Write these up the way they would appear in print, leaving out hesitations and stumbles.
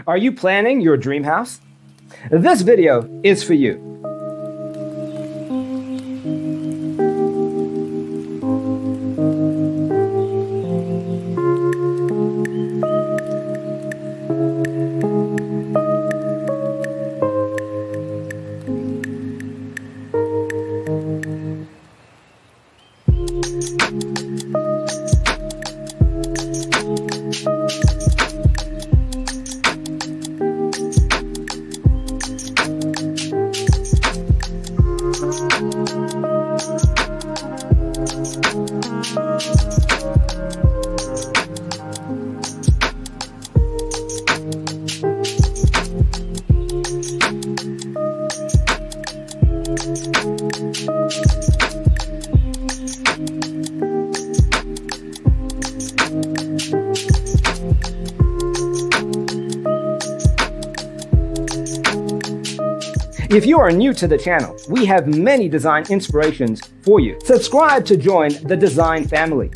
Are you planning your dream house? This video is for you. If you are new to the channel, we have many design inspirations for you. Subscribe to join the design family.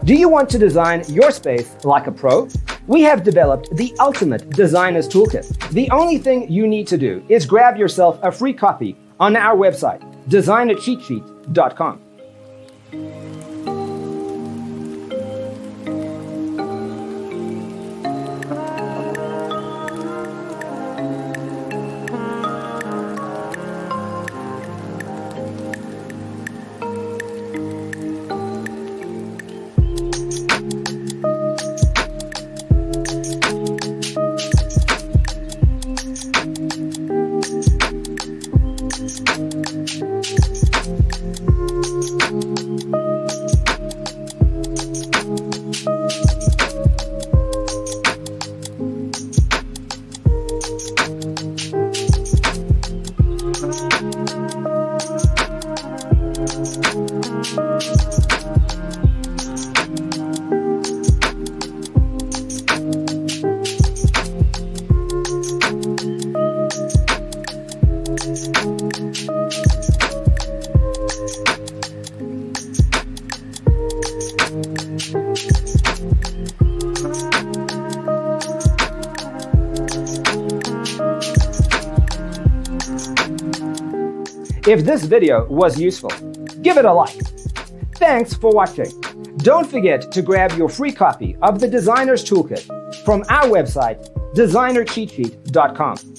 Do you want to design your space like a pro? We have developed the ultimate designer's toolkit. The only thing you need to do is grab yourself a free copy on our website, designercheatsheet.com. If this video was useful, give it a like. Thanks for watching. Don't forget to grab your free copy of the Designer's Toolkit from our website, designercheatsheet.com.